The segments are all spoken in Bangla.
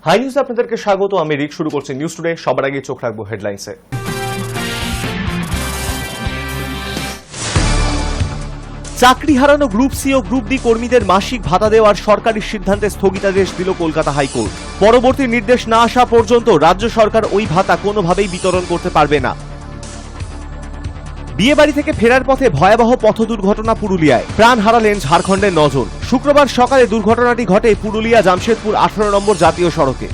হাই নিউজ আপনাদেরকে স্বাগত। আমি রিক। শুরু করছি নিউজ টুডে। সবার আগে চোখ রাখবো হেডলাইন্সে। চাকরি হারানো গ্রুপ সি ও গ্রুপ ডি কর্মীদের মাসিক ভাতা দেওয়ার সরকারি সিদ্ধান্তে স্থগিতাদেশ দিল কলকাতা হাইকোর্ট। পরবর্তী নির্দেশ না আসা পর্যন্ত রাজ্য সরকার ওই ভাতা কোনোভাবেই বিতরণ করতে পারবে না। বিয়েবাড়ি থেকে ফেরার পথে ভয়াবহ পথ দুর্ঘটনা পুরুলিয়ায়, প্রাণ হারালেন ঝাড়খণ্ডের 9 জন। শুক্রবার সকালে দুর্ঘটনাটি ঘটে পুরুলিয়া জামশেদপুর 18 নম্বর জাতীয় সড়কে।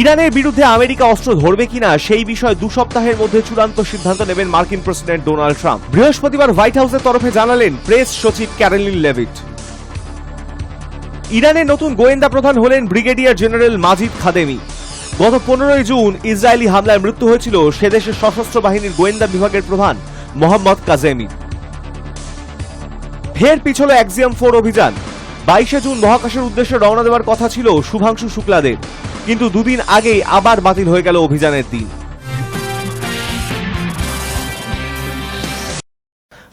ইরানের বিরুদ্ধে আমেরিকা অস্ত্র ধরবে কিনা সেই বিষয়ে 2 সপ্তাহের মধ্যে চূড়ান্ত সিদ্ধান্ত নেবেন মার্কিন প্রেসিডেন্ট ডোনাল্ড ট্রাম্প। বৃহস্পতিবার হোয়াইট হাউসের তরফে জানালেন প্রেস সচিব ক্যারোলিন লেভিট। ইরানের নতুন গোয়েন্দা প্রধান হলেন ব্রিগেডিয়ার জেনারেল মাজিদ খাদেমি। গত 15 জুন ইসরায়েলি হামলায় মৃত্যু হয়েছিল সে দেশের সশস্ত্র বাহিনীর গোয়েন্দা বিভাগের প্রধান মোহাম্মদ কাজেমি। ফের পিছল অ্যাক্সিয়াম 4 অভিযান। 22 জুন মহাকাশের উদ্দেশ্যে রওনা দেওয়ার কথা ছিল শুভাংশু শুক্লাদের, কিন্তু দুদিন আগেই আবার বাতিল হয়ে গেল অভিযানের দিন।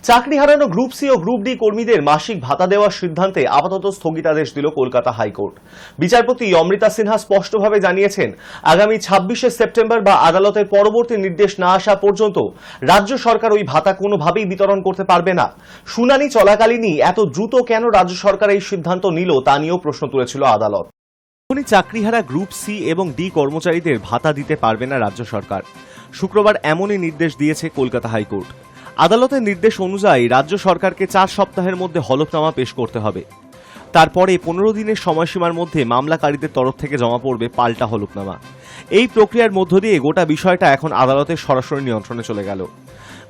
চাকরি হারানো গ্রুপ সি ও গ্রুপ ডি কর্মীদের মাসিক ভাতা দেওয়ার সিদ্ধান্তে আপাতত স্থগিতাদেশ দিল কলকাতা হাইকোর্ট। বিচারপতি অমৃতা সিনহা স্পষ্টভাবে জানিয়েছেন, আগামী 26 সেপ্টেম্বর বা আদালতের পরবর্তী নির্দেশ না আসা পর্যন্ত রাজ্য সরকার ওই ভাতা কোনোভাবেই বিতরণ করতে পারবে না। শুনানি চলাকালীনই এত দ্রুত কেন রাজ্য সরকার এই সিদ্ধান্ত নিল তা নিয়েও প্রশ্ন তুলেছিল আদালত। চাকরিহারা গ্রুপ সি এবং ডি কর্মচারীদের ভাতা দিতে পারবে না রাজ্য সরকার। শুক্রবার এমনই নির্দেশ দিয়েছে কলকাতা হাইকোর্ট। আদালতের নির্দেশ অনুযায়ী রাজ্য সরকারকে 4 সপ্তাহের মধ্যে হলফনামা পেশ করতে হবে। তারপরে 15 দিনের সময়সীমার মধ্যে মামলাকারীদের তরফ থেকে জমা পড়বে পাল্টা হলফনামা। এই প্রক্রিয়ার মধ্য দিয়ে গোটা বিষয়টা এখন আদালতের সরাসরি নিয়ন্ত্রণে চলে গেল।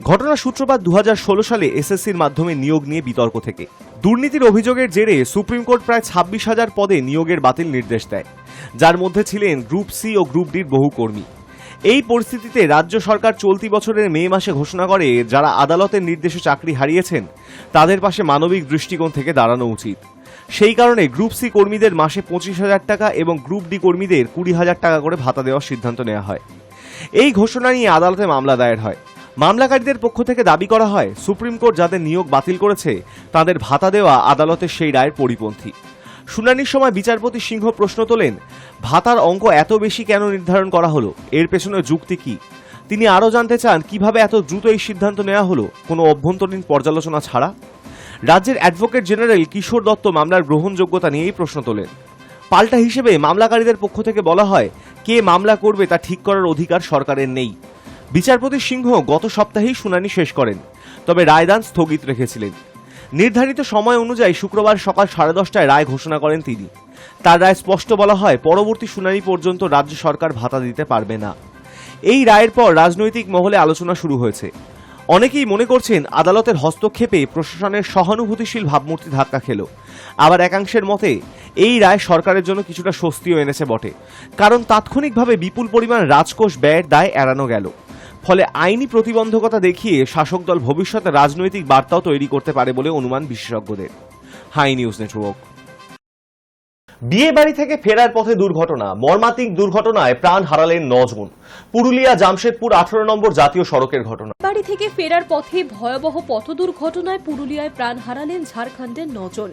ঘটনার সূত্রপাত 2016 সালে এসএসসির মাধ্যমে নিয়োগ নিয়ে বিতর্ক থেকে। দুর্নীতির অভিযোগের জেরে সুপ্রিম কোর্ট প্রায় 26,000 পদে নিয়োগের বাতিল নির্দেশ দেয়, যার মধ্যে ছিলেন গ্রুপ সি ও গ্রুপ ডির বহু কর্মী। এই পরিস্থিতিতে রাজ্য সরকার চলতি বছরের মে মাসে ঘোষণা করে, যারা আদালতের নির্দেশে চাকরি হারিয়েছেন তাদের পাশে মানবিক দৃষ্টিকোণ থেকে দাঁড়ানো উচিত। সেই কারণে গ্রুপ সি কর্মীদের মাসে 25,000 টাকা এবং গ্রুপ ডি কর্মীদের 20,000 টাকা করে ভাতা দেওয়ার সিদ্ধান্ত নেওয়া হয়। এই ঘোষণা নিয়ে আদালতে মামলা দায়ের হয়। মামলাকারীদের পক্ষ থেকে দাবি করা হয়, সুপ্রিম কোর্ট যাদের নিয়োগ বাতিল করেছে তাদের ভাতা দেওয়া আদালতের সেই রায়ের পরিপন্থী। শুনানির সময় বিচারপতি সিংহ প্রশ্ন তোলেন, ভাতার অঙ্ক এত বেশি কেন নির্ধারণ করা হলো, এর পেছনে যুক্তি কি? তিনি আরও জানতে চান, কিভাবে এত দ্রুত এই সিদ্ধান্ত নেওয়া হলো কোনো অভ্যন্তরীণ পর্যালোচনা ছাড়া। রাজ্যের অ্যাডভোকেট জেনারেল কিশোর দত্ত মামলার গ্রহণযোগ্যতা নিয়েই প্রশ্ন তোলেন। পাল্টা হিসেবে মামলাকারীদের পক্ষ থেকে বলা হয়, কে মামলা করবে তা ঠিক করার অধিকার সরকারের নেই। বিচারপতি সিংহ গত সপ্তাহেই শুনানি শেষ করেন, তবে রায়দান স্থগিত রেখেছিলেন। নির্ধারিত সময় অনুযায়ী শুক্রবার সকাল 10:30টায় রায় ঘোষণা করেন তিনি। তার রায় স্পষ্ট বলা হয়, পরবর্তী শুনানি পর্যন্ত রাজ্য সরকার ভাতা দিতে পারবে না। এই রায়ের পর রাজনৈতিক মহলে আলোচনা শুরু হয়েছে। অনেকেই মনে করছেন, আদালতের হস্তক্ষেপে প্রশাসনের সহানুভূতিশীল ভাবমূর্তি ধাক্কা খেল। আবার একাংশের মতে, এই রায় সরকারের জন্য কিছুটা স্বস্তিও এনেছে বটে, কারণ তাৎক্ষণিকভাবে বিপুল পরিমাণ রাজকোষ ব্যয়ের দায় এড়ানো গেল। ফলে আইনি প্রতিবন্ধকতা দেখিয়ে শাসক দল ভবিষ্যতে রাজনৈতিক বার্তাও তৈরি করতে পারে বলে অনুমান বিশেষজ্ঞদের। Hi news Network. বিয়ে বাড়ি থেকে ফেরার পথে দুর্ঘটনা। মর্মান্তিক দুর্ঘটনায় প্রাণ হারালেন 9 জন। পুরুলিয়া জামশেদপুর 18 নম্বর জাতীয় সড়কের ঘটনা। বাড়ি থেকে ফেরার পথে ভয়াবহ পথ দুর্ঘটনায় পুরুলিয়ায় প্রাণ হারালেন ঝাড়খণ্ডের 9 জন।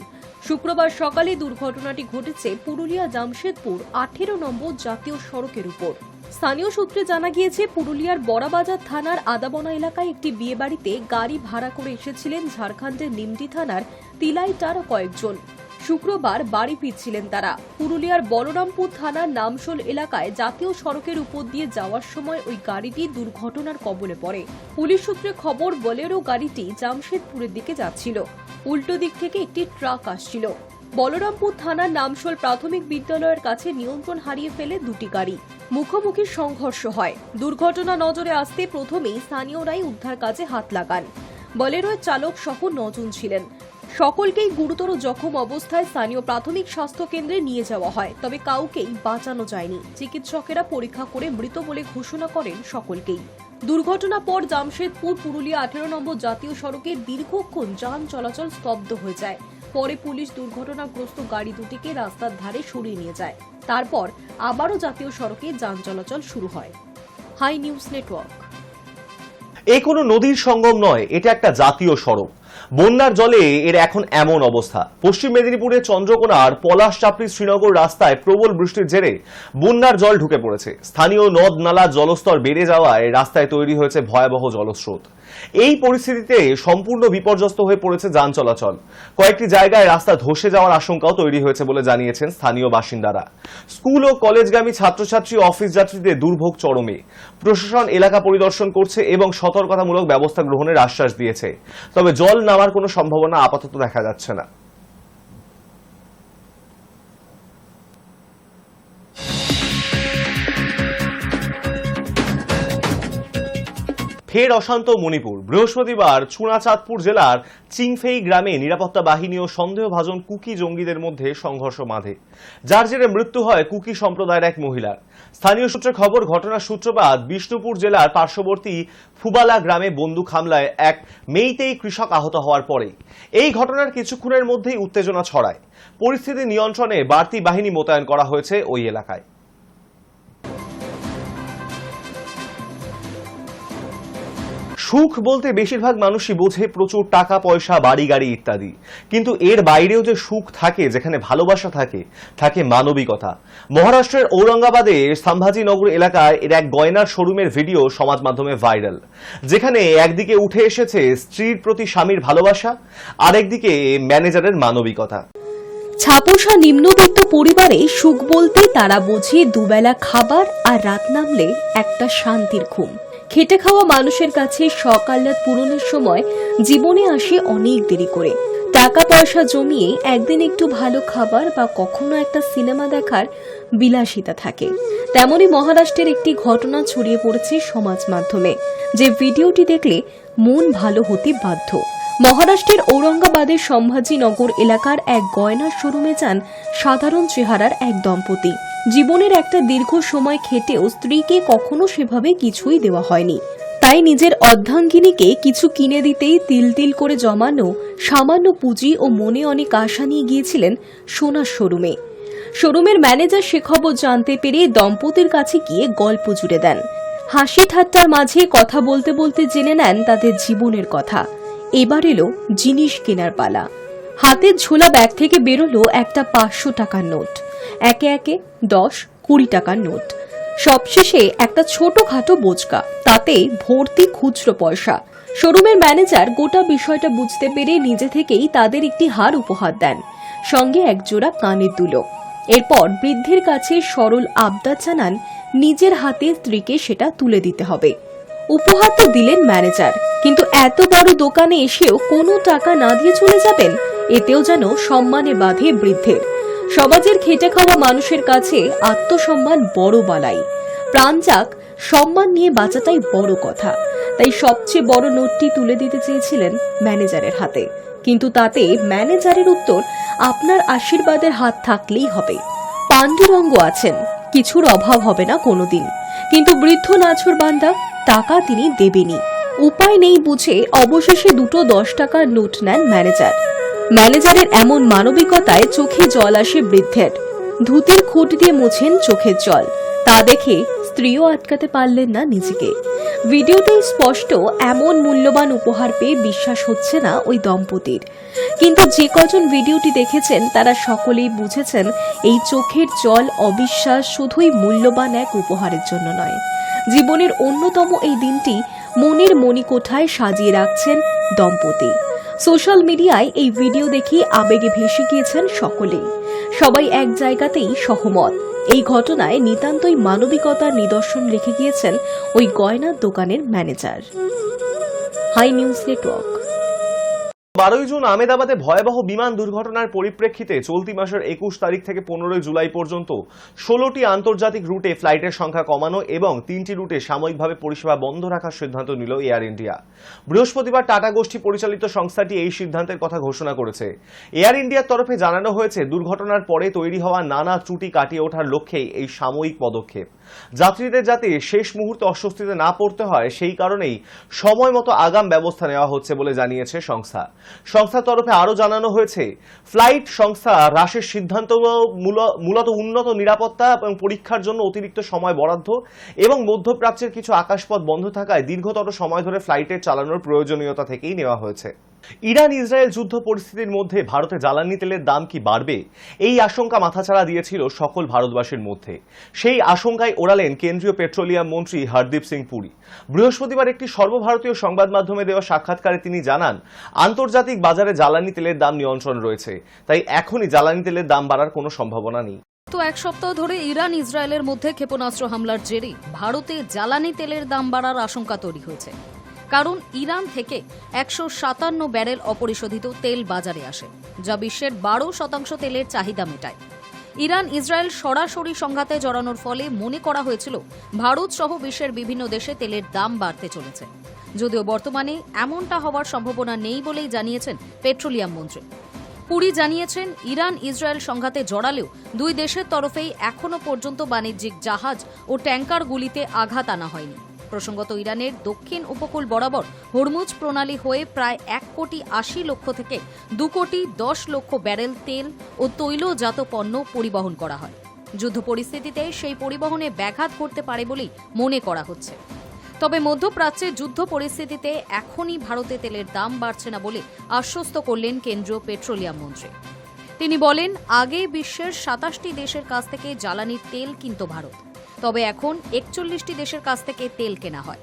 শুক্রবার সকালে দুর্ঘটনাটি ঘটেছে পুরুলিয়া জামশেদপুর 18 নম্বর জাতীয় সড়কের উপর। স্থানীয় সূত্রে জানা গিয়েছে, পুরুলিয়ার বড়াবাজার থানার আদাবনা এলাকায় একটি বিয়েবাড়িতে গাড়ি ভাড়া করে এসেছিলেন ঝাড়খণ্ডের নিমতি থানার তিলাইটার কয়েকজন। শুক্রবার বাড়ি ফিরছিলেন তারা। পুরুলিয়ার বলরামপুর থানার নামশোল এলাকায় জাতীয় সড়কের উপর দিয়ে যাওয়ার সময় ওই গাড়িটি দুর্ঘটনার কবলে পড়ে। পুলিশ সূত্রে খবর, বোলেরো গাড়িটি জামশেদপুরের দিকে যাচ্ছিল। উল্টো দিক থেকে একটি ট্রাক আসছিল। বলরামপুর থানার নামশোল প্রাথমিক বিদ্যালয়ের কাছে নিয়ন্ত্রণ হারিয়ে ফেলে দুটি গাড়ি। মুখোমুখি সংঘর্ষ হয়। দুর্ঘটনা নজরে আসতে প্রথমেই স্থানীয়রাই উদ্ধার কাজে হাত লাগান। বোলেরোর চালক সহ 9 জন ছিলেন। সকলকেই গুরুতর জখম অবস্থায় স্থানীয় প্রাথমিক স্বাস্থ্য কেন্দ্রে নিয়ে যাওয়া হয়, তবে কাউকেই বাঁচানো যায়নি। চিকিৎসকেরা পরীক্ষা করে মৃত বলে ঘোষণা করেন সকলকেই। দুর্ঘটনা পর জামশেদপুর পুরুলিয়া 18 নম্বর জাতীয় সড়কে দীর্ঘক্ষণ যান চলাচল স্তব্ধ হয়ে যায়। পরে পুলিশ দুর্ঘটনাগ্রস্ত গাড়ি দুটিকে রাস্তার ধারে সরিয়ে নিয়ে যায়। তারপর আবারও জাতীয় সড়কে যান চলাচল শুরু হয়। High news network. এ কোনো নদীর সঙ্গম নয়, এটা একটা জাতীয় সড়ক। বন্যার জলে এর এখন এমন অবস্থা। পশ্চিম মেদিনীপুরের চন্দ্রকোনার পলাশচাপড়ি শ্রীনগর রাস্তায় প্রবল বৃষ্টির জেরে বন্যার জল ঢুকে পড়েছে। স্থানীয় নদ নালা জলস্তর বেড়ে যাওয়ায় রাস্তায় তৈরি হয়েছে ভয়াবহ জলস্রোত। এই পরিস্থিতিতে সম্পূর্ণ বিপর্যস্ত হয়ে পড়েছে যান চলাচল। কয়েকটি জায়গায় রাস্তা ধসে যাওয়ার আশঙ্কাও তৈরি হয়েছে বলে জানিয়েছেন স্থানীয় বাসিন্দারা। স্কুল ও কলেজগামী ছাত্রছাত্রী অফিস যাত্রীদের দুর্ভোগ চরমে। প্রশাসন এলাকা পরিদর্শন করছে এবং সতর্কতামূলক ব্যবস্থা গ্রহণের আশ্বাস দিয়েছে, তবে জল নামার কোনো সম্ভাবনা আপাতত দেখা যাচ্ছে না। ফের অশান্ত মণিপুর। বৃহস্পতিবার চুনাচাঁদপুর জেলার চিংফেই গ্রামে নিরাপত্তা বাহিনী ও সন্দেহভাজন কুকি জঙ্গিদের মধ্যে সংঘর্ষ বাধে, যার জেরে মৃত্যু হয় কুকি সম্প্রদায়ের এক মহিলার। স্থানীয় সূত্রে খবর, ঘটনার সূত্রপাত বিষ্ণুপুর জেলার পার্শ্ববর্তী ফুবালা গ্রামে বন্দুক হামলায় এক মেইতেই কৃষক আহত হওয়ার পরে এই ঘটনার কিছুক্ষণের মধ্যেই উত্তেজনা ছড়ায়। পরিস্থিতি নিয়ন্ত্রণে বাড়তি বাহিনী মোতায়েন করা হয়েছে ওই এলাকায়। সুখ বলতে বেশিরভাগ মানুষই বোঝে প্রচুর টাকা পয়সা, বাড়ি গাড়ি ইত্যাদি, কিন্তু এর বাইরেও যে সুখ থাকে, যেখানে ভালোবাসা থাকে, থাকে মানবিকতা। মহারাষ্ট্রের ঔরঙ্গাবাদে সাম্ভাজিনগর এলাকায় এর এক গয়নার শোরুমের ভিডিও সমাজ মাধ্যমে ভাইরাল, যেখানে একদিকে উঠে এসেছে স্ত্রীর প্রতি স্বামীর ভালোবাসা, আরেকদিকে ম্যানেজারের মানবিকতা। ছাপোষা নিম্নবিত্ত পরিবারে সুখ বলতে তারা বোঝে দুবেলা খাবার আর রাত নামলে একটা শান্তির ঘুম। খেটে খাওয়া মানুষের কাছে শখ আহ্লাদ পূরণের সময় জীবনে আসে অনেক দেরি করে। টাকা পয়সা জমিয়ে একদিন একটু ভালো খাবার বা কখনো একটা সিনেমা দেখার বিলাসিতা থাকে। তেমনি মহারাষ্ট্রের একটি ঘটনা ছড়িয়ে পড়েছে সমাজ মাধ্যমে, যে ভিডিওটি দেখলে মন ভালো হতে বাধ্য। মহারাষ্ট্রের ঔরঙ্গাবাদের সম্ভাজিনগর এলাকার এক গয়নার শোরুমে যান সাধারণ চেহারার এক দম্পতি। জীবনের একটা দীর্ঘ সময় খেটেও স্ত্রীকে কখনো সেভাবে কিছুই দেওয়া হয়নি, তাই নিজের অর্ধাঙ্গিনীকে কিছু কিনে দিতেই তিল তিল করে জমানো সামান্য পুঁজি ও মনে অনেক আশা নিয়ে গিয়েছিলেন সোনার শোরুমে। শোরুমের ম্যানেজার সে খবর জানতে পেরে দম্পতির কাছে গিয়ে গল্প জুড়ে দেন। হাসি ঠাট্টার মাঝে কথা বলতে বলতে জেনে নেন তাদের জীবনের কথা। এবার এলো জিনিস কেনার পালা। হাতের ঝোলা ব্যাগ থেকে বেরোলো একটা 500 টাকার নোট, একে একে 10-20 টাকার নোট, সবশেষে একটা ছোটখাটো বোচকা, তাতে ভর্তি খুচরো পয়সা। শোরুমের ম্যানেজার গোটা বিষয়টা বুঝতে পেরে নিজে থেকেই তাদের একটি হার উপহার দেন, সঙ্গে একজোড়া কানের দুলো। এরপর বৃদ্ধের কাছে সরল আবদার জানান নিজের হাতে স্ত্রীকে সেটা তুলে দিতে হবে। উপহার তো দিলেন ম্যানেজার, কিন্তু এত বড় দোকানে এসেও কোনো টাকা না দিয়ে চলে যাবেন, এতেও যেন সম্মানে বাঁধে বৃদ্ধের। সমাজের খেটে খাওয়া মানুষের কাছে আত্মসম্মান বড় বালাই। প্রাণ যাক, সম্মান নিয়ে বাঁচাটাই বড় কথা। তাই সবচেয়ে বড় নোটটি তুলে দিতে চেয়েছিলেন ম্যানেজারের হাতে, কিন্তু তাতে ম্যানেজারের উত্তর, আপনার আশীর্বাদের হাত থাকলেই হবে। পাণ্ডুরঙ্গ আছেন, কিছুর অভাব হবে না কোনোদিন। কিন্তু বৃদ্ধ নাছোড় বান্দা, টাকা তিনি দেবেনই। উপায় নেই বুঝে অবশেষে দুটো 10 টাকার নোট নেন ম্যানেজার। ম্যানেজারের এমন মানবিকতায় চোখে জল আসে বৃদ্ধের। ধুতির খুঁট দিয়ে মুছেন চোখের জল। তা দেখে স্ত্রীও আটকাতে পারলেন না নিজেকে। ভিডিওতেই স্পষ্ট এমন মূল্যবান উপহার পেয়ে বিশ্বাস হচ্ছে না ওই দম্পতির। কিন্তু যে কজন ভিডিওটি দেখেছেন তারা সকলেই বুঝেছেন এই চোখের জল, অবিশ্বাস শুধুই মূল্যবান এক উপহারের জন্য নয়। জীবনের অন্যতম এই দিনটি মনের মণিকোঠায় সাজিয়ে রাখছেন দম্পতি। সোশ্যাল মিডিয়ায় এই ভিডিও দেখে আবেগে ভেসে গিয়েছেন সকলেই। সবাই এক জায়গাতেই সহমত, এই ঘটনায় নিতান্তই মানবিকতার নিদর্শন রেখে গিয়েছেন ওই গয়নার দোকানের manager. Hi news network. 12 June আহমেদাবাদে ভয়াবহ বিমান দুর্ঘটনার পরিপ্রেক্ষিতে চলতি মাসের 21 তারিখ থেকে 15 জুলাই পর্যন্ত 16টি আন্তর্জাতিক রুটে ফ্লাইটের সংখ্যা কমানো এবং 3টি রুটে সাময়িকভাবে পরিষেবা বন্ধ রাখার সিদ্ধান্ত নিল এয়ার ইন্ডিয়া। বৃহস্পতিবার টাটা গোষ্ঠী পরিচালিত সংস্থাটি এই সিদ্ধান্তের কথা ঘোষণা করেছে। এয়ার ইন্ডিয়ার তরফে জানানো হয়েছে, দুর্ঘটনার পরে তৈরি হওয়া নানা ত্রুটি কাটিয়ে ওঠার লক্ষ্যেই এই সাময়িক পদক্ষেপ। যাত্রীদের যাতে শেষ মুহূর্তে অস্বস্তিতে না পড়তে হয়, সেই কারণেই সময় মতো আগাম ব্যবস্থা নেওয়া হচ্ছে বলে জানিয়েছে সংস্থা। সংস্থার তরফে আরও জানানো হয়েছে, ফ্লাইট সংস্থা হ্রাসের সিদ্ধান্ত মূলত উন্নত নিরাপত্তা এবং পরীক্ষার জন্য অতিরিক্ত সময় বরাদ্দ এবং মধ্যপ্রাচ্যের কিছু আকাশপথ বন্ধ থাকায় দীর্ঘতর সময় ধরে ফ্লাইটের চালানোর প্রয়োজনীয়তা থেকেই নেওয়া হয়েছে। ইরান ইসরায়েল যুদ্ধ পরিস্থিতির মধ্যে ভারতে জ্বালানি তেলের দাম কি বাড়বে, এই আশঙ্কা মাথাচাড়া দিয়েছিল সকল ভারতবাসীর মধ্যে। সেই আশঙ্কায় ওড়ালেন কেন্দ্রীয় পেট্রোলিয়াম মন্ত্রী হরদীপ সিং পুরী। বৃহস্পতিবার একটি সর্বভারতীয় সংবাদ মাধ্যমে দেওয়া সাক্ষাৎকারে তিনি জানান, আন্তর্জাতিক বাজারে জ্বালানি তেলের দাম নিয়ন্ত্রণ রয়েছে, তাই এখনই জ্বালানি তেলের দাম বাড়ার কোনো সম্ভাবনা নেই। তো এক সপ্তাহ ধরে ইরান ইসরায়েলের মধ্যে ক্ষেপণাস্ত্র হামলার জেরে ভারতে জ্বালানি তেলের দাম বাড়ার আশঙ্কা তৈরি হয়েছে। কারণ ইরান থেকে 157 ব্যারেল অপরিশোধিত তেল বাজারে আসে, যা বিশ্বের 12% তেলের চাহিদা মেটায়। ইরান ইসরায়েল সরাসরি সংঘাতে জড়ানোর ফলে মনে করা হয়েছিল ভারত সহ বিশ্বের বিভিন্ন দেশে তেলের দাম বাড়তে চলেছে, যদিও বর্তমানে এমনটা হওয়ার সম্ভাবনা নেই বলেই জানিয়েছেন পেট্রোলিয়াম মন্ত্রী। পুরী জানিয়েছেন, ইরান ইসরায়েল সংঘাতে জড়ালেও দুই দেশের তরফেই এখনো পর্যন্ত বাণিজ্যিক জাহাজ ও ট্যাঙ্কারগুলিতে আঘাত আনা হয়নি। প্রসঙ্গত, ইরানের দক্ষিণ উপকূল বরাবর হরমুজ প্রণালী হয়ে প্রায় 1,80,00,000 থেকে 2,10,00,000 ব্যারেল তেল ও তৈলজাত পণ্য পরিবহন করা হয়। যুদ্ধ পরিস্থিতিতে সেই পরিবহনে ব্যাঘাত ঘটতে পারে বলেই মনে করা হচ্ছে। তবে মধ্যপ্রাচ্যে যুদ্ধ পরিস্থিতিতে এখনই ভারতে তেলের দাম বাড়ছে না বলে আশ্বস্ত করলেন কেন্দ্রীয় পেট্রোলিয়াম মন্ত্রী। তিনি বলেন, আগে বিশ্বের 27টি দেশের কাছ থেকে জ্বালানির তেল কিনত ভারত, তবে এখন 41টি দেশের কাছ থেকে তেল কেনা হয়।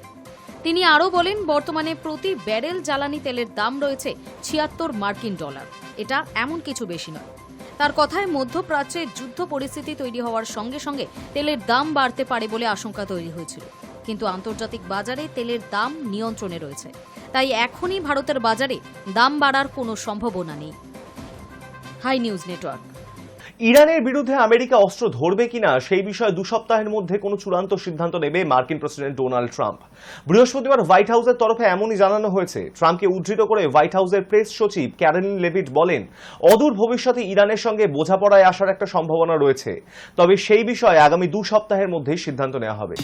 তিনি আরও বলেন, বর্তমানে প্রতি ব্যারেল জ্বালানি তেলের দাম রয়েছে $76। এটা এমন কিছু বেশি নয়। তার কথায় মধ্যপ্রাচ্যে যুদ্ধ পরিস্থিতি তৈরি হওয়ার সঙ্গে সঙ্গে তেলের দাম বাড়তে পারে বলে আশঙ্কা তৈরি হয়েছিল, কিন্তু আন্তর্জাতিক বাজারে তেলের দাম নিয়ন্ত্রণে রয়েছে, তাই এখনই ভারতের বাজারে দাম বাড়ার কোনো সম্ভাবনা নেই। Hi news Network. ইরানের বিরুদ্ধে আমেরিকা অস্ত্র ধরবে কিনা সেই বিষয়ে 2 সপ্তাহের মধ্যে কোনো চূড়ান্ত সিদ্ধান্ত নেবে মার্কিন প্রেসিডেন্ট ডোনাল্ড ট্রাম্প। বৃহস্পতিবার হোয়াইট হাউসের তরফে এমনই জানানো হয়েছে। ট্রাম্পকে উদ্ধৃত করে হোয়াইট হাউসের প্রেস সচিব ক্যারোলিন লেভিট বলেন, অদূর ভবিষ্যতে ইরানের সঙ্গে বোঝাপড়ায় আসার একটা সম্ভাবনা রয়েছে, তবে সেই বিষয়ে আগামী 2 সপ্তাহের মধ্যেই সিদ্ধান্ত নেওয়া হবে।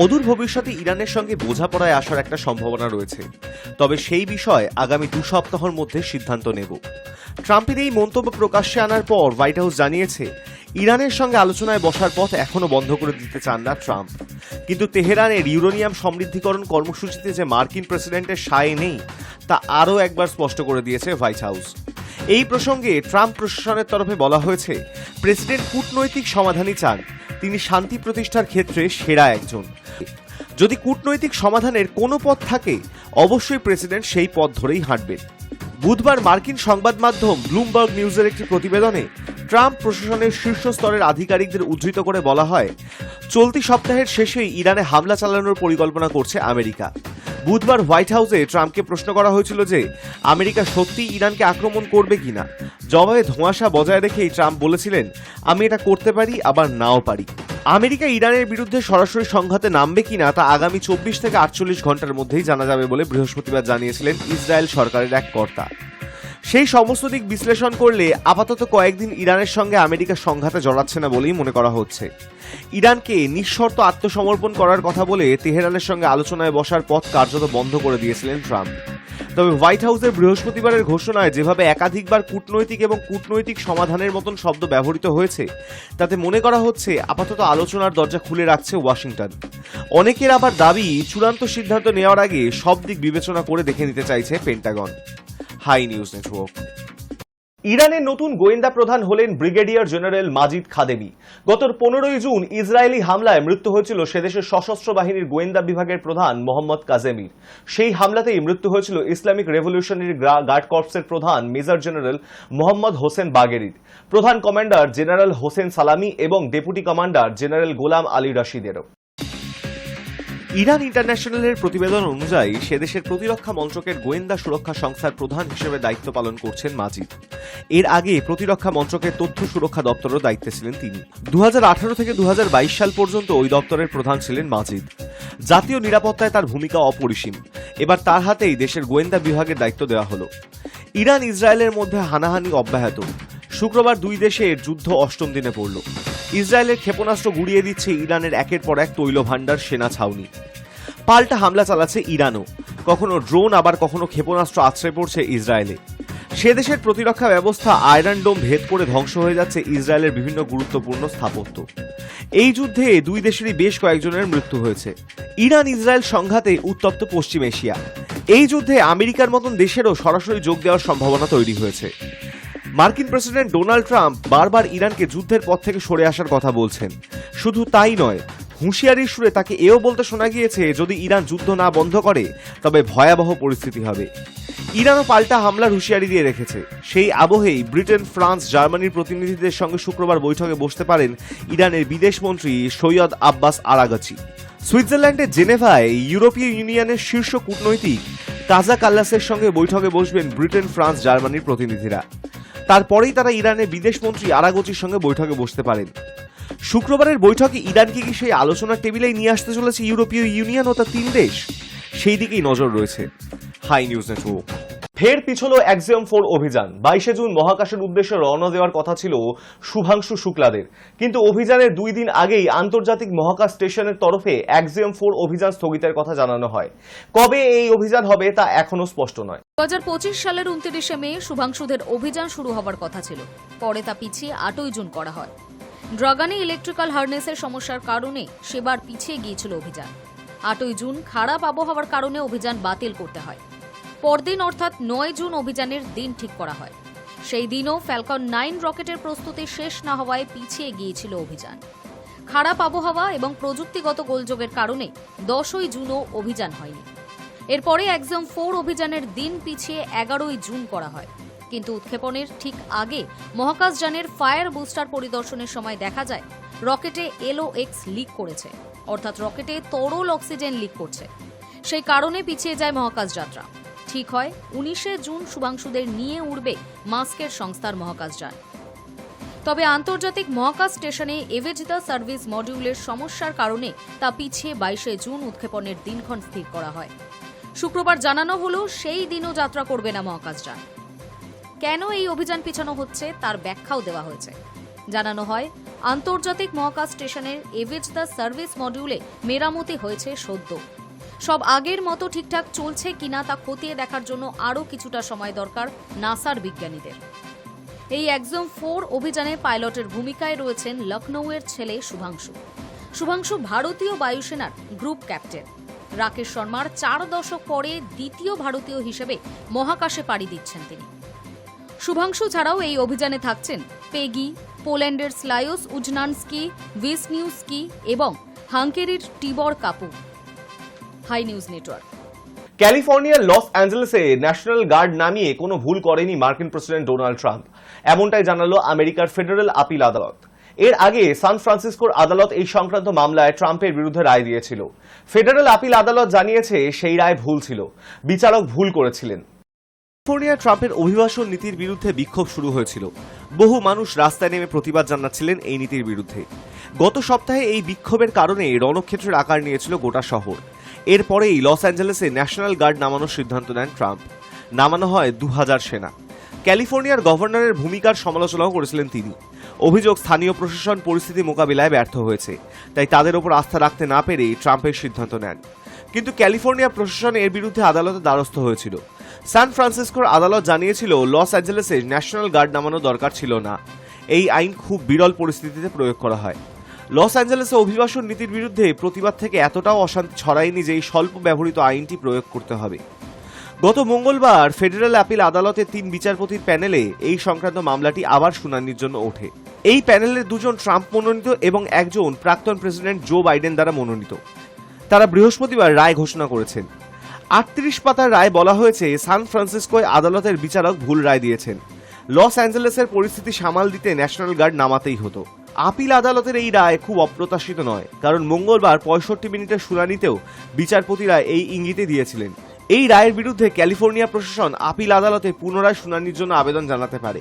অদূর ভবিষ্যতে ইরানের সঙ্গে বোঝাপড়ায় আসার একটা সম্ভাবনা রয়েছে, তবে সেই বিষয়ে আগামী 2 সপ্তাহের মধ্যে সিদ্ধান্ত নেব। ট্রাম্পের এই মন্তব্য প্রকাশ্যে আনার পর হোয়াইট হাউস জানিয়েছে, ইরানের সঙ্গে আলোচনায় বসার পথ এখনো বন্ধ করে দিতে চান না ট্রাম্প, কিন্তু তেহরানের ইউরেনিয়াম সমৃদ্ধিকরণ কর্মসূচিতে যে মার্কিন প্রেসিডেন্টের সায় নেই তা আরও একবার স্পষ্ট করে দিয়েছে হোয়াইট হাউস। এই প্রসঙ্গে ট্রাম্প প্রশাসনের তরফে বলা হয়েছে, প্রেসিডেন্ট কূটনৈতিক সমাধানই চান, তিনি শান্তি প্রতিষ্ঠার ক্ষেত্রে সেরা একজন। যদি কূটনৈতিক সমাধানের কোনো পথ থাকে, অবশ্যই প্রেসিডেন্ট সেই পথ ধরেই হাঁটবেন। বুধবার মার্কিন সংবাদ মাধ্যম ব্লুমবার্গ নিউজের একটি প্রতিবেদনে ট্রাম্প প্রশাসনের শীর্ষ স্তরের আধিকারিকদের উদ্ধৃত করে বলা হয়, চলতি সপ্তাহের শেষেই ইরানে হামলা চালানোর পরিকল্পনা করছে আমেরিকা। বুধবার হোয়াইট হাউসে ট্রাম্পকে প্রশ্ন করা হয়েছিল যে আমেরিকা সত্যিই ইরানকে আক্রমণ করবে কিনা। জবাবে ধোঁয়াশা বজায় রেখেই ট্রাম্প বলেছিলেন, আমি এটা করতে পারি, আবার নাও পারি। আমেরিকা ইরানের বিরুদ্ধে সরাসরি সংঘাতে নামবে কিনা তা আগামী 24 থেকে 48 ঘন্টার মধ্যেই জানা যাবে বলে বৃহস্পতিবার জানিয়েছিলেন ইসরায়েল সরকারের এক কর্তা। সেই সমস্ত দিক বিশ্লেষণ করলে আপাতত কয়েকদিন ইরানের সঙ্গে আমেরিকা সংঘাতে জড়াচ্ছে না বলেই মনে করা হচ্ছে। ইরানকে নিঃশর্ত আত্মসমর্পণ করার কথা বলে তেহরানের সঙ্গে আলোচনায় বসার পথ কার্যত বন্ধ করে দিয়েছিলেন ট্রাম্প। তবে হোয়াইট হাউসের বৃহস্পতিবারের ঘোষণায় যেভাবে একাধিকবার কূটনৈতিক এবং কূটনৈতিক সমাধানের মতন শব্দ ব্যবহৃত হয়েছে, তাতে মনে করা হচ্ছে আপাতত আলোচনার দরজা খুলে রাখছে ওয়াশিংটন। অনেকের আবার দাবি, চূড়ান্ত সিদ্ধান্ত নেওয়ার আগে সব দিক বিবেচনা করে দেখে নিতে চাইছে পেন্টাগন। High news Network. ইরানের নতুন গোয়েন্দা প্রধান হলেন ব্রিগেডিয়ার জেনারেল মাজিদ খাদেমি। গত 15 জুন ইসরায়েলি হামলায় মৃত্যু হয়েছিল সেদেশের সশস্ত্র বাহিনীর গোয়েন্দা বিভাগের প্রধান মোহাম্মদ কাজেমির। সেই হামলাতেই মৃত্যু হয়েছিল ইসলামিক রেভলিউশনারি গার্ড কর্পসের প্রধান মেজর জেনারেল মোহাম্মদ হোসেন বাগেরির, প্রধান কমান্ডার জেনারেল হোসেন সালামি এবং ডেপুটি কমান্ডার জেনারেল গোলাম আলী রাশিদেরও। ইরান ইন্টারন্যাশনালের প্রতিবেদন অনুযায়ী সেদেশের প্রতিরক্ষা মন্ত্রকের গোয়েন্দা সুরক্ষা সংস্থার প্রধান হিসেবে দায়িত্ব পালন করছেন মাজিদ। এর আগে প্রতিরক্ষা মন্ত্রকের তথ্য সুরক্ষা দপ্তরের দায়িত্বে ছিলেন তিনি। 2018 থেকে 2022 সাল পর্যন্ত ওই দপ্তরের প্রধান ছিলেন মাজিদ। জাতীয় নিরাপত্তায় তার ভূমিকা অপরিসীম। এবার তার হাতেই দেশের গোয়েন্দা বিভাগের দায়িত্ব দেওয়া হলো। ইরান ইসরায়েলের মধ্যে হানাহানি অব্যাহত। শুক্রবার দুই দেশের যুদ্ধ 8ম দিনে পড়ল। ইসরায়েলের ক্ষেপণাস্ত্র গুড়িয়ে দিচ্ছে ইরানের একের পর এক তৈল ভাণ্ডার, সেনা ছাউনি। পাল্টা হামলা চালাচ্ছে ইরানও, কখনো ড্রোন আবার কখনো ক্ষেপণাস্ত্র আছড়ে পড়ছে ইসরায়েলে। সে দেশের প্রতিরক্ষা ব্যবস্থা আয়রন ডোম ভেদ করে ধ্বংস হয়ে যাচ্ছে ইসরায়েলের বিভিন্ন গুরুত্বপূর্ণ স্থাপত্য। এই যুদ্ধে দুই দেশেরই বেশ কয়েকজনের মৃত্যু হয়েছে। ইরান ইসরায়েল সংঘাতে উত্তপ্ত পশ্চিম এশিয়া। এই যুদ্ধে আমেরিকার মতন দেশেরও সরাসরি যোগ দেওয়ার সম্ভাবনা তৈরি হয়েছে। মার্কিন প্রেসিডেন্ট ডোনাল্ড ট্রাম্প বারবার ইরানকে যুদ্ধের পথ থেকে সরে আসার কথা বলছেন। শুধু তাই নয়, হুঁশিয়ারির সুরে তাকে এও বলতে শোনা গিয়েছে যদি ইরান যুদ্ধ না বন্ধ করে তবে ভয়াবহ পরিস্থিতি হবে। ইরানও পাল্টা হামলার হুঁশিয়ারি দিয়ে রেখেছে। সেই আবহেই ব্রিটেন, ফ্রান্স, জার্মানির প্রতিনিধিদের সঙ্গে শুক্রবার বৈঠকে বসতে পারেন ইরানের বিদেশমন্ত্রী সৈয়দ আব্বাস আরাগাচি। সুইজারল্যান্ডের জেনেভায় ইউরোপীয় ইউনিয়নের শীর্ষ কূটনৈতিক কাজা কাল্লাসের সঙ্গে বৈঠকে বসবেন ব্রিটেন, ফ্রান্স, জার্মানির প্রতিনিধিরা। তারপরেই তারা ইরানের বিদেশমন্ত্রী আরাগচির সঙ্গে বৈঠকে বসতে পারেন। শুক্রবারের বৈঠকে ইরানকে কি সেই আলোচনার টেবিলেই নিয়ে আসতে চলেছে ইউরোপীয় ইউনিয়ন ও তার 3 দেশ? সেই দিকেই নজর রয়েছে হাই নিউজ নেটওয়ার্ক। ফের পিছলো এক্সিওম 4 অভিযান। 22 জুন মহাকাশের উদ্দেশ্যে রওনা দেওয়ার কথা ছিল শুভাংশু শুক্লাদের, কিন্তু অভিযানের 2 দিন আগেই আন্তর্জাতিক মহাকাশ স্টেশনের তরফে এক্সিওম 4 অভিযান স্থগিতের কথা জানানো হয়। কবে এই অভিযান হবে তা এখনো স্পষ্ট নয়। 2025 সালের 29শে মে শুভাংশুদের অভিযান শুরু হবার কথা ছিল, পরে তা পিছিয়ে 8ই জুন করা হয়। ড্রাগনে ইলেকট্রিক্যাল হার্নেসের সমস্যার কারণে সেবার পিছিয়ে গিয়েছিল অভিযান। 8ই জুন খারাপ আবহাওয়ার কারণে অভিযান বাতিল করতে হয়। পরদিন অর্থাৎ 9 জুন অভিযানের দিন ঠিক করা হয়। সেই দিনও ফ্যালকন 9 রকেটের প্রস্তুতি শেষ না হওয়ায় পিছিয়ে গিয়েছিল অভিযান। খারাপ আবহাওয়া এবং প্রযুক্তিগত গোলযোগের কারণে 10ই জুনও অভিযান হয়নি। এরপরে এক্সিওম 4 অভিযানের দিন পিছিয়ে 11ই জুন করা হয়, কিন্তু উৎক্ষেপণের ঠিক আগে মহাকাশযানের ফায়ার বুস্টার পরিদর্শনের সময় দেখা যায় রকেটে এলওএক্স লিক করেছে, অর্থাৎ রকেটে তরল অক্সিজেন লিক করছে। সেই কারণে পিছিয়ে যায় মহাকাশ যাত্রা। ঠিক হয় 19শে জুন শুভাংশুদের নিয়ে উড়বে মাস্কের সংস্থার মহাকাশযান। তবে আন্তর্জাতিক মহাকাশ স্টেশনে এভেজিতা সার্ভিস মডিউলের সমস্যার কারণে তা পিছিয়ে 22শে জুন উৎক্ষেপণের দিনক্ষণ স্থির করা হয়। শুক্রবার জানানো হলো সেই দিনও যাত্রা করবে না মহাকাশযান। কেন এই অভিযান পিছানো হচ্ছে তার ব্যাখ্যাও দেওয়া হয়েছে। জানানো হয়, আন্তর্জাতিক মহাকাশ স্টেশনের এভেজিতা সার্ভিস মডিউলে মেরামতি হয়েছে সদ্য। সব আগের মতো ঠিকঠাক চলছে কিনা তা খতিয়ে দেখার জন্য আরও কিছুটা সময় দরকার নাসার বিজ্ঞানীদের। এই এক্সিওম 4 অভিযানে পাইলটের ভূমিকায় রয়েছেন লখনৌয়ের ছেলে শুভাংশু। শুভাংশু ভারতীয় বায়ুসেনার গ্রুপ ক্যাপ্টেন। রাকেশ শর্মার 4 দশক পরে দ্বিতীয় ভারতীয় হিসেবে মহাকাশে পাড়ি দিচ্ছেন তিনি। শুভাংশু ছাড়াও এই অভিযানে থাকছেন পেগি, পোল্যান্ডের স্লায়োস উজনানস্কি, ভিসনিউস্কি এবং হাঙ্গেরির Tibor Kapu. Hi news network. ক্যালিফোর্নিয়ার লস অ্যাঞ্জেলেসে ন্যাশনাল গার্ড নামিয়ে কোনো ভুল করেনি মার্কিন প্রেসিডেন্ট ডোনাল্ড ট্রাম্প, এমনটাই জানালো আমেরিকার ফেডারেল আপিল আদালত। এর আগে সান ফ্রান্সিসকোর আদালত এই সংক্রান্ত মামলায় ট্রাম্পের বিরুদ্ধে রায় দিয়েছিল। ফেডারেল আপিল আদালত জানিয়েছে সেই রায় ভুল ছিল, বিচারক ভুল করেছিলেন। ক্যালিফোর্নিয়ার ট্রাম্পের অভিবাসন নীতির বিরুদ্ধে বিক্ষোভ শুরু হয়েছিল। বহু মানুষ রাস্তায় নেমে প্রতিবাদ জানাচ্ছিলেন এই নীতির বিরুদ্ধে। গত সপ্তাহে এই বিক্ষোভের কারণে রণক্ষেত্রের আকার নিয়েছিল গোটা শহর। এরপরেই লস অ্যাঞ্জেলেসে ন্যাশনাল গার্ড নামানোর সিদ্ধান্ত নেন ট্রাম্প। নামানো হয় 2000 সেনা। ক্যালিফোর্নিয়ার গভর্নরের ভূমিকার সমালোচনাও করেছিলেন তিনি। অভিযোগ, স্থানীয় প্রশাসন পরিস্থিতি মোকাবিলায় ব্যর্থ হয়েছে, তাই তাদের ওপর আস্থা রাখতে না পেরে ট্রাম্পের সিদ্ধান্ত নেন। কিন্তু ক্যালিফোর্নিয়া প্রশাসন এর বিরুদ্ধে আদালতে দ্বারস্থ হয়েছিল। সান ফ্রান্সিসকোর আদালত জানিয়েছিল লস অ্যাঞ্জেলেসে ন্যাশনাল গার্ড নামানো দরকার ছিল না। এই আইন খুব বিরল পরিস্থিতিতে প্রয়োগ করা হয়। লস অ্যাঞ্জেলেসে অভিবাসন নীতির বিরুদ্ধে প্রতিবাদ থেকে এতটাও অশান্তি ছড়ায়নি যে এই স্বল্প ব্যবহৃত আইনটি প্রয়োগ করতে হবে। গত মঙ্গলবার ফেডারেল আপিল আদালতের 3 বিচারপতির প্যানেলে এই সংক্রান্ত মামলাটি আবার শুনানির জন্য ওঠে। এই প্যানেলের 2 জন ট্রাম্প মনোনীত এবং 1 জন প্রাক্তন প্রেসিডেন্ট জো বাইডেন দ্বারা মনোনীত। তারা বৃহস্পতিবার রায় ঘোষণা করেছেন। 38 পাতার রায় বলা হয়েছে সান ফ্রান্সিসকোয় আদালতের বিচারক ভুল রায় দিয়েছেন। লস অ্যাঞ্জেলেসের পরিস্থিতি সামাল দিতে ন্যাশনাল গার্ড নামাতেই হতো। আপিল আদালতের এই রায় খুব অপ্রত্যাশিত নয়, কারণ মঙ্গলবার 65 মিনিটের শুনানিতেও বিচারপতিরা এই ইঙ্গিতে দিয়েছিলেন। এই রায়ের বিরুদ্ধে ক্যালিফোর্নিয়া প্রশাসন আপিল আদালতে পুনরায় শুনানির জন্য আবেদন জানাতে পারে,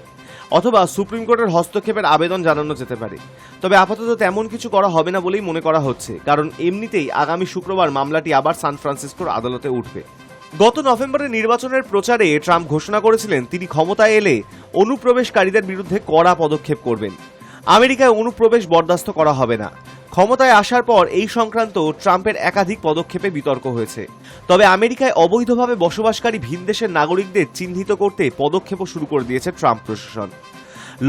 অথবা সুপ্রিম কোর্টের হস্তক্ষেপের আবেদন জানানো যেতে পারে। তবে আপাতত তেমন কিছু করা হবে না বলেই মনে করা হচ্ছে, কারণ এমনিতেই আগামী শুক্রবার মামলাটি আবার সান ফ্রান্সিসকোর আদালতে উঠবে। গত নভেম্বরে নির্বাচনের প্রচারে ট্রাম্প ঘোষণা করেছিলেন তিনি ক্ষমতায় এলে অনুপ্রবেশকারীদের বিরুদ্ধে কড়া পদক্ষেপ করবেন। আমেরিকায় অনুপ্রবেশ বরদাস্ত করা হবে না। ক্ষমতায় আসার পর এই সংক্রান্ত ট্রাম্পের একাধিক পদক্ষেপে বিতর্ক হয়েছে। তবে আমেরিকায় অবৈধভাবে বসবাসকারী ভিনদেশের নাগরিকদের চিহ্নিত করতে পদক্ষেপও শুরু করে দিয়েছে ট্রাম্প প্রশাসন।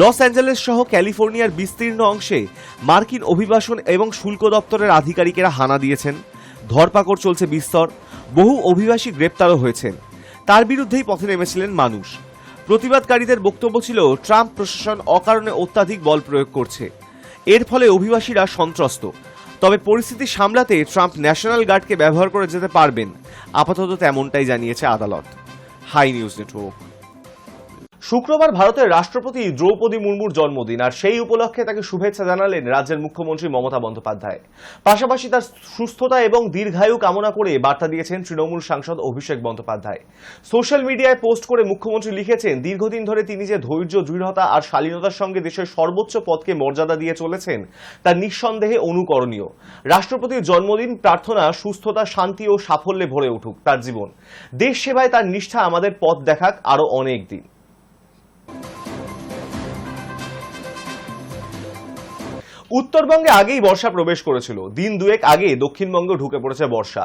লস অ্যাঞ্জেলেস সহ ক্যালিফোর্নিয়ার বিস্তীর্ণ অংশে মার্কিন অভিবাসন এবং শুল্ক দপ্তরের আধিকারিকেরা হানা দিয়েছেন। ধরপাকড় চলছে বিস্তর। বহু অভিবাসী গ্রেপ্তারও হয়েছেন। তার বিরুদ্ধেই পথে নেমেছিলেন মানুষ। প্রতিবাদকারীদের বক্তব্য ছিল ট্রাম্প প্রশাসন অকারণে অত্যাধিক বল প্রয়োগ করছে, এর ফলে অভিবাসীরা সন্ত্রস্ত। তবে পরিস্থিতি সামলাতে ট্রাম্প ন্যাশনাল গার্ডকে ব্যবহার করে যেতে পারবেন, আপাতত তেমনটাই জানিয়েছে আদালত। Hi news Network. শুক্রবার ভারতের রাষ্ট্রপতি দ্রৌপদী মুর্মুর জন্মদিন, আর সেই উপলক্ষে তাকে শুভেচ্ছা জানালেন রাজ্যের মুখ্যমন্ত্রী মমতা বন্দ্যোপাধ্যায়। পাশাপাশি তার সুস্থতা এবং দীর্ঘায়ু কামনা করে বার্তা দিয়েছেন তৃণমূল সাংসদ অভিষেক বন্দ্যোপাধ্যায়। সোশ্যাল মিডিয়ায় পোস্ট করে মুখ্যমন্ত্রী লিখেছেন, দীর্ঘদিন ধরে তিনি যে ধৈর্য, দৃঢ়তা আর শালীনতার সঙ্গে দেশের সর্বোচ্চ পদকে মর্যাদা দিয়ে চলেছেন তা নিঃসন্দেহে অনুকরণীয়। রাষ্ট্রপতির জন্মদিন, প্রার্থনা সুস্থতা, শান্তি ও সাফল্যে ভরে উঠুক তার জীবন। দেশ সেবায় তার নিষ্ঠা আমাদের পথ দেখাক আরো অনেক দিন। উত্তরবঙ্গে আগেই বর্ষা প্রবেশ করেছিল। দিন দুয়েক আগে দক্ষিণবঙ্গে ঢুকে পড়েছে বর্ষা।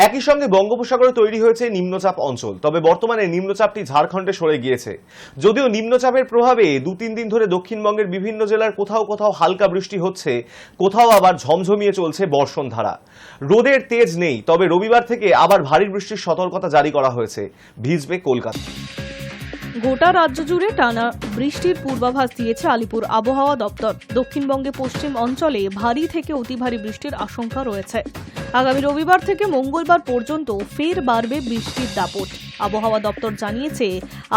একই সঙ্গে বঙ্গোপসাগরে তৈরি হয়েছে নিম্নচাপ অঞ্চল। তবে বর্তমানে নিম্নচাপটি ঝাড়খণ্ডে সরে গিয়েছে। যদিও নিম্নচাপের প্রভাবে 2-3 দিন ধরে দক্ষিণবঙ্গের বিভিন্ন জেলার কোথাও কোথাও হালকা বৃষ্টি হচ্ছে, কোথাও আবার ঝমঝমিয়ে চলছে বর্ষণধারা। রোদের তেজ নেই, তবে রবিবার থেকে আবার ভারী বৃষ্টির সতর্কতা জারি করা হয়েছে। ভিজবে কলকাতা। গোটা রাজ্য জুড়ে টানা বৃষ্টির পূর্বাভাস দিয়েছে আলিপুর আবহাওয়া দপ্তর। দক্ষিণবঙ্গে পশ্চিম অঞ্চলে ভারী থেকে অতি ভারী বৃষ্টির আশঙ্কা রয়েছে। আগামী রবিবার থেকে মঙ্গলবার পর্যন্ত ফের বাড়বে বৃষ্টির দাপট। আবহাওয়া দপ্তর জানিয়েছে,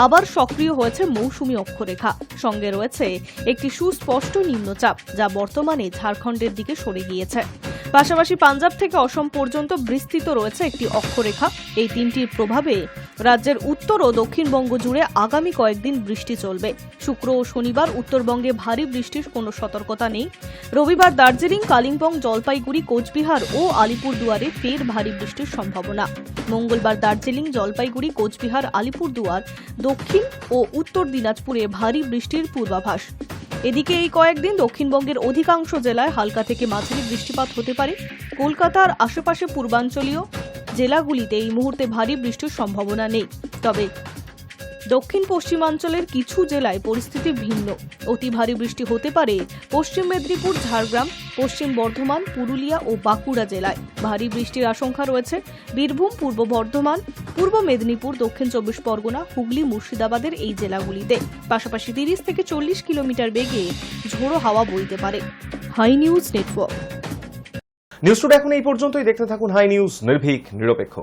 আবার সক্রিয় হয়েছে মৌসুমী অক্ষরেখা। সঙ্গে রয়েছে একটি সুস্পষ্ট নিম্নচাপ, যা বর্তমানে ঝাড়খণ্ডের দিকে সরে গিয়েছে। পাশাপাশি পাঞ্জাব থেকে অসম পর্যন্ত বিস্তৃত রয়েছে একটি অক্ষরেখা। এই তিনটির প্রভাবে রাজ্যের উত্তর ও দক্ষিণবঙ্গ জুড়ে আগামী কয়েকদিন বৃষ্টি চলবে। শুক্র ও শনিবার উত্তরবঙ্গে ভারী বৃষ্টির কোনো সতর্কতা নেই। রবিবার দার্জিলিং, কালিম্পং, জলপাইগুড়ি, কোচবিহার ও আলিপুরদুয়ারে ফের ভারী বৃষ্টির সম্ভাবনা। মঙ্গলবার দার্জিলিং, জলপাইগুড়ি, কোচবিহার, আলিপুরদুয়ার, দক্ষিণ ও উত্তর দিনাজপুরে ভারী বৃষ্টির পূর্বাভাস। এদিকে এই কয়েকদিন দক্ষিণবঙ্গের অধিকাংশ জেলায় হালকা থেকে মাঝারি বৃষ্টিপাত হতে পারে। কলকাতার আশেপাশে পূর্বাঞ্চলীয় জেলাগুলিতে এই মুহূর্তে ভারী বৃষ্টির সম্ভাবনা নেই। তবে দক্ষিণ পশ্চিমাঞ্চলের কিছু জেলায় পরিস্থিতি ভিন্ন। অতি ভারী বৃষ্টি হতে পারে পশ্চিম মেদিনীপুর, ঝাড়গ্রাম, পশ্চিম বর্ধমান, পুরুলিয়া ও বাঁকুড়া জেলায়। ভারী বৃষ্টির আশঙ্কা রয়েছে বীরভূম, পূর্ব বর্ধমান, পূর্ব মেদিনীপুর, দক্ষিণ 24 পরগনা, হুগলি, মুর্শিদাবাদের এই জেলাগুলিতে। পাশাপাশি 30 থেকে 40 কিলোমিটার বেগে ঝোড়ো হাওয়া বইতে পারে। Hi news Network. News today এখন এই পর্যন্তই। দেখতে থাকুন হাই নিউজ, নির্ভীক, নিরপেক্ষ।